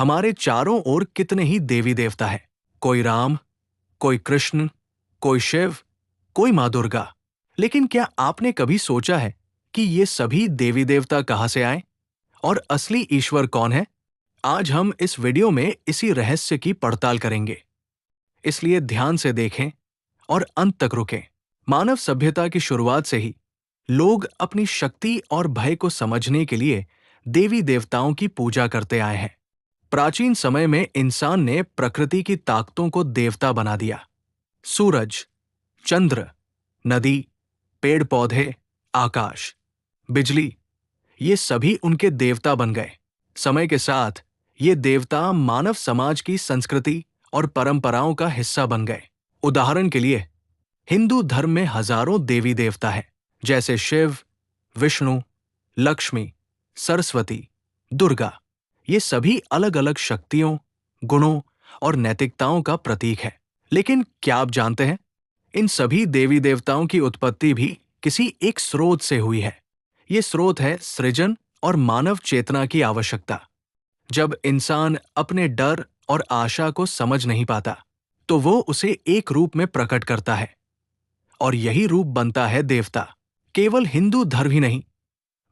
हमारे चारों ओर कितने ही देवी देवता हैं। कोई राम, कोई कृष्ण, कोई शिव, कोई माँ दुर्गा। लेकिन क्या आपने कभी सोचा है कि ये सभी देवी देवता कहाँ से आए और असली ईश्वर कौन है? आज हम इस वीडियो में इसी रहस्य की पड़ताल करेंगे। इसलिए ध्यान से देखें और अंत तक रुकें। मानव सभ्यता की शुरुआत से ही लोग अपनी शक्ति और भय को समझने के लिए देवी देवताओं की पूजा करते आए हैं। प्राचीन समय में इंसान ने प्रकृति की ताकतों को देवता बना दिया। सूरज, चंद्र, नदी, पेड़ पौधे, आकाश, बिजली, ये सभी उनके देवता बन गए। समय के साथ ये देवता मानव समाज की संस्कृति और परंपराओं का हिस्सा बन गए। उदाहरण के लिए हिंदू धर्म में हजारों देवी देवता हैं, जैसे शिव, विष्णु, लक्ष्मी, सरस्वती, दुर्गा। ये सभी अलग अलग शक्तियों, गुणों और नैतिकताओं का प्रतीक है। लेकिन क्या आप जानते हैं, इन सभी देवी देवताओं की उत्पत्ति भी किसी एक स्रोत से हुई है। ये स्रोत है सृजन और मानव चेतना की आवश्यकता। जब इंसान अपने डर और आशा को समझ नहीं पाता, तो वो उसे एक रूप में प्रकट करता है और यही रूप बनता है देवता। केवल हिंदू धर्म ही नहीं,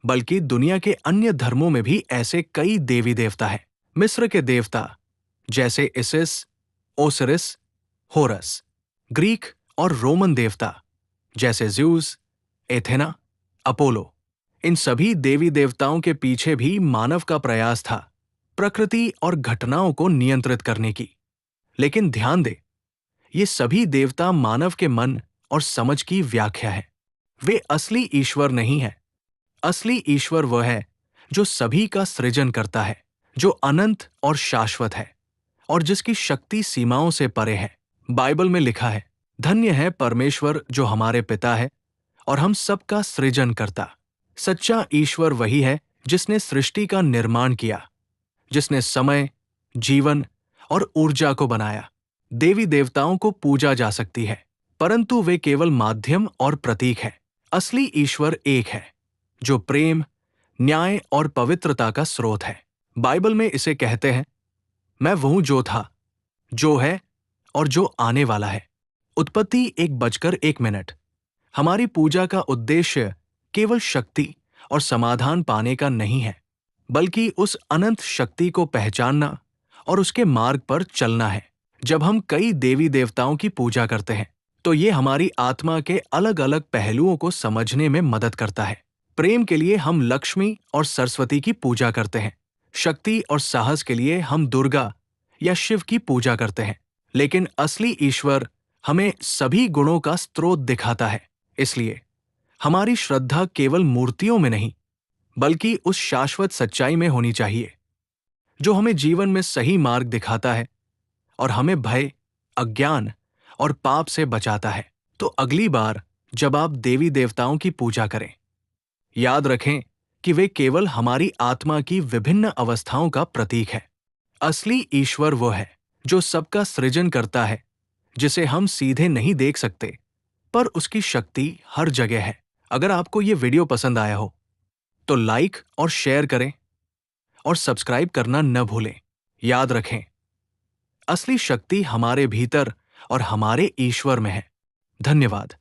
बल्कि दुनिया के अन्य धर्मों में भी ऐसे कई देवी देवता हैं। मिस्र के देवता जैसे इसिस, ओसिरिस, होरस। ग्रीक और रोमन देवता जैसे ज़्यूस, एथेना, अपोलो। इन सभी देवी देवताओं के पीछे भी मानव का प्रयास था, प्रकृति और घटनाओं को नियंत्रित करने की। लेकिन ध्यान दे, ये सभी देवता मानव के मन और समझ की व्याख्या है। वे असली ईश्वर नहीं है। असली ईश्वर वह है जो सभी का सृजन करता है, जो अनंत और शाश्वत है और जिसकी शक्ति सीमाओं से परे है। बाइबल में लिखा है, धन्य है परमेश्वर जो हमारे पिता है और हम सबका सृजन करता। सच्चा ईश्वर वही है जिसने सृष्टि का निर्माण किया, जिसने समय, जीवन और ऊर्जा को बनाया। देवी देवताओं को पूजा जा सकती है, परंतु वे केवल माध्यम और प्रतीक है। असली ईश्वर एक है, जो प्रेम, न्याय और पवित्रता का स्रोत है। बाइबल में इसे कहते हैं, मैं वहूं जो था, जो है और जो आने वाला है। उत्पत्ति 1:1। हमारी पूजा का उद्देश्य केवल शक्ति और समाधान पाने का नहीं है, बल्कि उस अनंत शक्ति को पहचानना और उसके मार्ग पर चलना है। जब हम कई देवी देवताओं की पूजा करते हैं, तो ये हमारी आत्मा के अलग अलग पहलुओं को समझने में मदद करता है। प्रेम के लिए हम लक्ष्मी और सरस्वती की पूजा करते हैं। शक्ति और साहस के लिए हम दुर्गा या शिव की पूजा करते हैं। लेकिन असली ईश्वर हमें सभी गुणों का स्रोत दिखाता है। इसलिए हमारी श्रद्धा केवल मूर्तियों में नहीं, बल्कि उस शाश्वत सच्चाई में होनी चाहिए, जो हमें जीवन में सही मार्ग दिखाता है और हमें भय, अज्ञान और पाप से बचाता है। तो अगली बार जब आप देवी देवताओं की पूजा करें, याद रखें कि वे केवल हमारी आत्मा की विभिन्न अवस्थाओं का प्रतीक है। असली ईश्वर वो है जो सबका सृजन करता है, जिसे हम सीधे नहीं देख सकते, पर उसकी शक्ति हर जगह है। अगर आपको ये वीडियो पसंद आया हो, तो लाइक और शेयर करें और सब्सक्राइब करना न भूलें। याद रखें, असली शक्ति हमारे भीतर और हमारे ईश्वर में है। धन्यवाद।